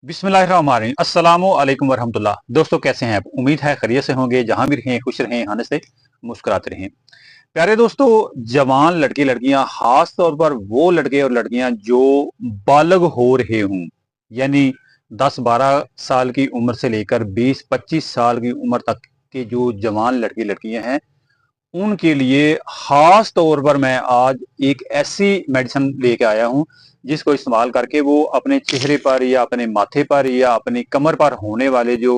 बिस्मिल्लाहिर्रहमानिर्रहीम अस्सलामु अलैकुम वरहमतुल्लाह। दोस्तों कैसे हैं आप? उम्मीद है खैरियत से होंगे, जहां भी रहें खुश रहें, हंसते मुस्कुराते रहें। प्यारे दोस्तों, जवान लड़के लड़कियां, खास तौर पर वो लड़के और लड़कियां जो बालग हो रहे हों, यानी 10-12 साल की उम्र से लेकर 20-25 साल की उम्र तक के जो जवान लड़के लड़कियां हैं, उनके लिए खास तौर पर मैं आज एक ऐसी मेडिसिन लेके आया हूं जिसको इस्तेमाल करके वो अपने चेहरे पर या अपने माथे पर या अपनी कमर पर होने वाले जो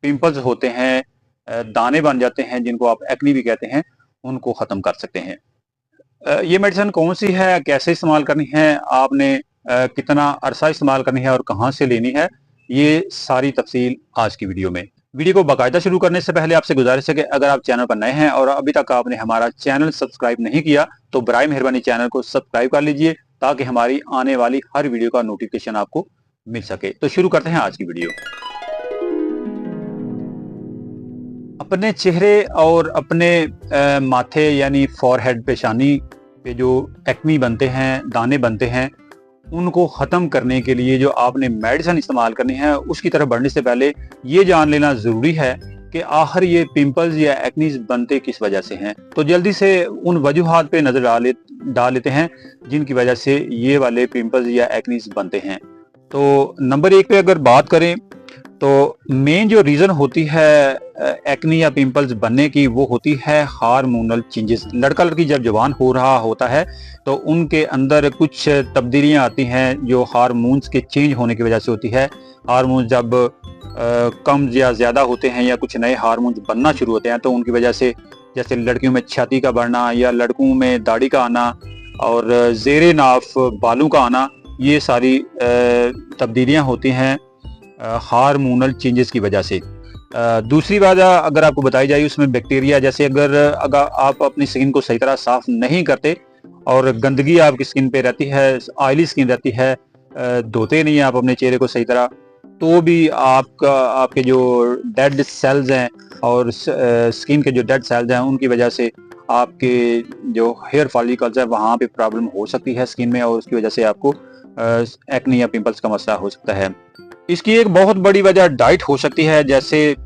पिंपल्स होते हैं, दाने बन जाते हैं, जिनको आप एक्नी भी कहते हैं, उनको खत्म कर सकते हैं। ये मेडिसिन कौन सी है, कैसे इस्तेमाल करनी है, आपने कितना अरसा इस्तेमाल करनी है और कहाँ से लेनी है, ये सारी तफसील आज की वीडियो में। वीडियो को बाकायदा शुरू करने से पहले आपसे गुजारिश है कि अगर आप चैनल पर नए हैं और अभी तक आपने हमारा चैनल सब्सक्राइब नहीं किया तो बराए मेहरबानी चैनल को सब्सक्राइब कर लीजिए ताकि हमारी आने वाली हर वीडियो का नोटिफिकेशन आपको मिल सके। तो शुरू करते हैं आज की वीडियो। अपने चेहरे और अपने माथे यानी फॉरहेड, पेशानी पे जो एक्नी बनते हैं, दाने बनते हैं, उनको ख़त्म करने के लिए जो आपने मेडिसिन इस्तेमाल करनी है, उसकी तरफ बढ़ने से पहले ये जान लेना ज़रूरी है कि आखिर ये पिंपल्स या एक्नीज बनते किस वजह से हैं। तो जल्दी से उन वजूहात पे नज़र डाल लेते हैं जिनकी वजह से ये वाले पिंपल्स या एक्नीज बनते हैं। तो नंबर 1 पे अगर बात करें तो मेन जो रीज़न होती है एक्नी या पिंपल्स बनने की, वो होती है हार्मोनल चेंजेस। लड़का लड़की जब जवान हो रहा होता है तो उनके अंदर कुछ तब्दीलियां आती हैं जो हार्मोन्स के चेंज होने की वजह से होती है। हार्मोन्स जब कम या ज़्यादा होते हैं या कुछ नए हार्मोन्स बनना शुरू होते हैं तो उनकी वजह से, जैसे लड़कियों में छाती का बढ़ना या लड़कों में दाढ़ी का आना और ज़ेरे नाफ बालों का आना, ये सारी तब्दीलियां होती हैं हार्मोनल चेंजेस की वजह से। दूसरी वजह अगर आपको बताई जाए उसमें बैक्टीरिया, जैसे अगर आप अपनी स्किन को सही तरह साफ नहीं करते और गंदगी आपकी स्किन पे रहती है, ऑयली स्किन रहती है, धोते नहीं हैं आप अपने चेहरे को सही तरह, तो भी आपके जो डेड सेल्स हैं और स्किन के जो डेड सेल्स हैं उनकी वजह से आपके जो हेयर फॉलिकल्स है वहाँ पे प्रॉब्लम हो सकती है स्किन में, और उसकी वजह से आपको एक्नी या पिंपल्स का मसला हो सकता है। इसकी एक बहुत बड़ी वजह डाइट हो सकती है, जैसे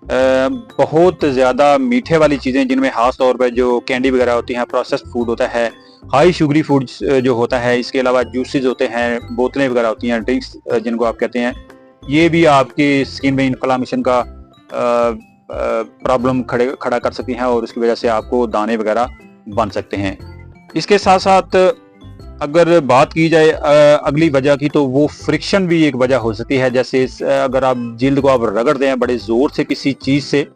बहुत ज़्यादा मीठे वाली चीज़ें जिनमें खास तौर पर जो कैंडी वगैरह होती हैं, प्रोसेस्ड फूड होता है, हाई शुगरी फूड जो होता है, इसके अलावा जूसेस होते हैं, बोतलें वगैरह होती हैं, ड्रिंक्स जिनको आप कहते हैं, ये भी आपकी स्किन में इन्फ्लामेशन का प्रॉब्लम खड़ा कर सकती हैं और उसकी वजह से आपको दाने वगैरह बन सकते हैं। इसके साथ साथ अगर बात की जाए अगली वजह की, तो वो फ्रिक्शन भी एक वजह हो सकती है। जैसे अगर आप जिल्द को आप रगड़ते हैं बड़े जोर से किसी चीज से,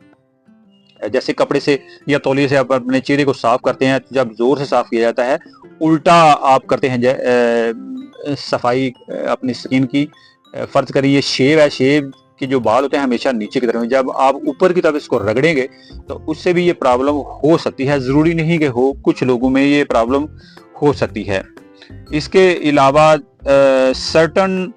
जैसे कपड़े से या तौलिए से आप अपने चेहरे को साफ करते हैं, जब जोर से साफ किया जाता है, उल्टा आप करते हैं सफाई अपनी स्किन की। फर्ज करिए शेव है, शेव के जो बाल होते हैं हमेशा नीचे की तरफ, जब आप ऊपर की तरफ इसको रगड़ेंगे तो उससे भी ये प्रॉब्लम हो सकती है। जरूरी नहीं कि हो, कुछ लोगों में ये प्रॉब्लम हो सकती है। इसके अलावा सर्टन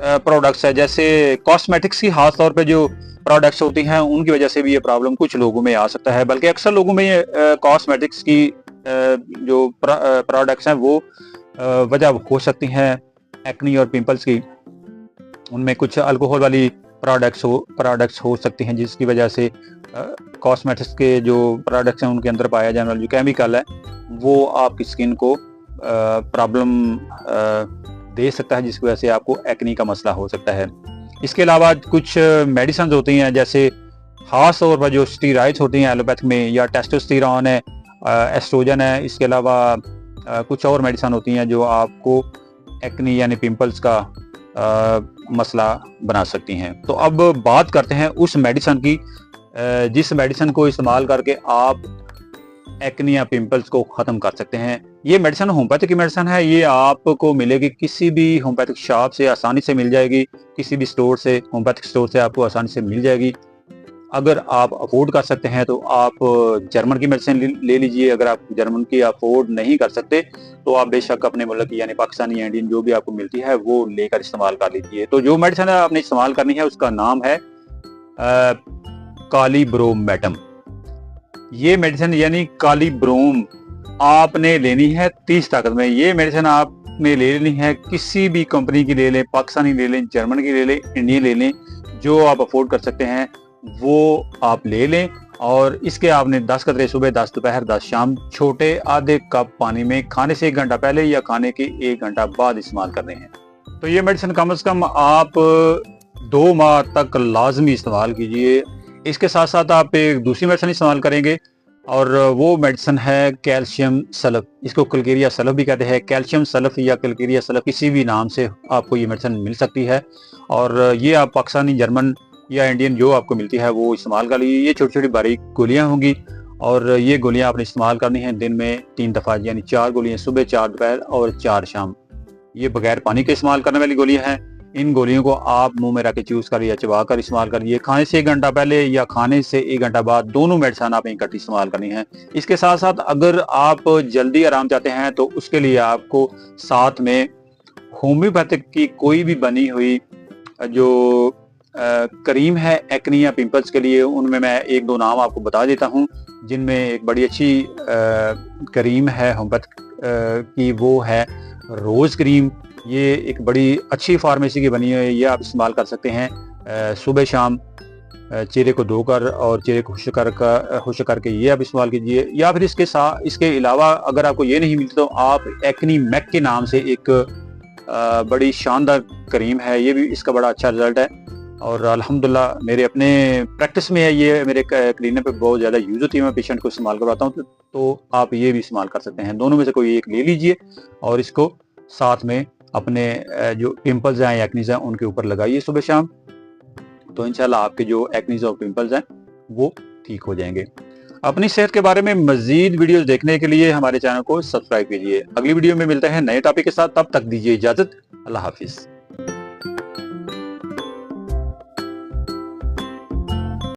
प्रोडक्ट्स है, जैसे कॉस्मेटिक्स की खास तौर पे जो प्रोडक्ट्स होती हैं उनकी वजह से भी ये प्रॉब्लम कुछ लोगों में आ सकता है। बल्कि अक्सर लोगों में ये कॉस्मेटिक्स की जो प्रोडक्ट्स हैं वो वजह हो सकती हैं एक्नी और पिंपल्स की। उनमें कुछ अल्कोहल वाली प्रोडक्ट्स हो सकती हैं जिसकी वजह से कॉस्मेटिक्स के जो प्रोडक्ट्स हैं उनके अंदर पाया जाने वाला जो केमिकल है वो आपकी स्किन को प्रॉब्लम दे सकता है, जिसकी वजह से आपको एक्नी का मसला हो सकता है। इसके अलावा कुछ मेडिसिन होती हैं, जैसे खास तौर पर जो स्टीरॉइड्स होती हैं एलोपैथ में, या टेस्टोस्टेरोन है, एस्ट्रोजन है। इसके अलावा कुछ और मेडिसिन होती हैं जो आपको एक्नी यानी पिंपल्स का मसला बना सकती हैं। तो अब बात करते हैं उस मेडिसिन की जिस मेडिसिन को इस्तेमाल करके आप एक्नी या पिंपल्स को ख़त्म कर सकते हैं। ये मेडिसिन होम्योपैथिक की मेडिसिन है, ये आपको मिलेगी किसी भी होम्योपैथिक शॉप से, आसानी से मिल जाएगी, किसी भी स्टोर से, होम्योपैथिक स्टोर से आपको आसानी से मिल जाएगी। अगर आप अफोर्ड कर सकते हैं तो आप जर्मन की मेडिसिन ले लीजिए। अगर आप जर्मन की अफोर्ड नहीं कर सकते तो आप बेशक अपने मुल्क की यानी पाकिस्तानी या इंडियन जो भी आपको मिलती है वो लेकर इस्तेमाल कर लीजिए। तो जो मेडिसिन आपने इस्तेमाल करनी है उसका नाम है कालीब्रोमेटम। ये मेडिसिन यानी कालीब्रोम आपने लेनी है 30 ताकत में। ये मेडिसिन आप आपने ले लेनी है, किसी भी कंपनी की ले लें, पाकिस्तानी ले लें, जर्मन की ले लें, इंडियन ले लें, जो आप अफोर्ड कर सकते हैं वो आप ले लें। और इसके आपने 10 कतरे सुबह, 10 दोपहर, 10 शाम छोटे आधे कप पानी में खाने से 1 घंटा पहले या खाने के 1 घंटा बाद इस्तेमाल करने हैं। तो ये मेडिसिन कम से कम आप 2 माह तक लाजमी इस्तेमाल कीजिए। इसके साथ साथ आप एक दूसरी मेडिसिन इस्तेमाल करेंगे और वो मेडिसिन है कैल्शियम सल्फ। इसको कलकेरिया सल्फ भी कहते हैं। कैल्शियम सल्फ या कलकेरिया सल्फ किसी भी नाम से आपको ये मेडिसिन मिल सकती है और ये आप पाकिस्तानी, जर्मन या इंडियन जो आपको मिलती है वो इस्तेमाल कर लीजिए। ये छोटी छोटी बारीक गोलियां होंगी और ये गोलियां आपने इस्तेमाल करनी है दिन में 3 दफ़ा, यानी 4 गोलियां सुबह, 4 दोपहर और 4 शाम। ये बगैर पानी के इस्तेमाल करने वाली गोलियां हैं। इन गोलियों को आप मुंह में रख के चूज कर या चबा कर इस्तेमाल करिए। खाने से 1 घंटा पहले या खाने से 1 घंटा बाद दोनों मेडिसिन आप इकट्ठी इस्तेमाल करनी है। इसके साथ साथ अगर आप जल्दी आराम चाहते हैं तो उसके लिए आपको साथ में होम्योपैथिक की कोई भी बनी हुई जो करीम है एक्नी या पिंपल्स के लिए, उनमें मैं 1-2 नाम आपको बता देता हूं, जिनमें एक बड़ी अच्छी करीम है होम्योपैथिक की, वो है रोज क्रीम। ये एक बड़ी अच्छी फार्मेसी की बनी है, ये आप इस्तेमाल कर सकते हैं सुबह शाम चेहरे को धोकर और चेहरे को खुश करके ये आप इस्तेमाल कीजिए। या फिर इसके अलावा अगर आपको ये नहीं मिलती तो आप एक्नी मैक के नाम से एक बड़ी शानदार करीम है, ये भी इसका बड़ा अच्छा रिजल्ट है और अल्हम्दुलिल्लाह मेरे अपने प्रैक्टिस में है, ये मेरे क्लिनिक पे बहुत ज़्यादा यूज़ होती है। मैं पेशेंट को इस्तेमाल करवाता हूँ तो आप ये भी इस्तेमाल कर सकते हैं। दोनों में से कोई एक ले लीजिए और इसको साथ में अपने जो पिंपल्स हैं, एक्नीज हैं, उनके ऊपर लगाइए सुबह शाम, तो इंशाल्लाह आपके जो एक्नीज और पिंपल्स हैं वो ठीक हो जाएंगे। अपनी सेहत के बारे में मजीद वीडियोस देखने के लिए हमारे चैनल को सब्सक्राइब कीजिए। अगली वीडियो में मिलते हैं नए टॉपिक के साथ, तब तक दीजिए इजाजत। अल्लाह हाफिज।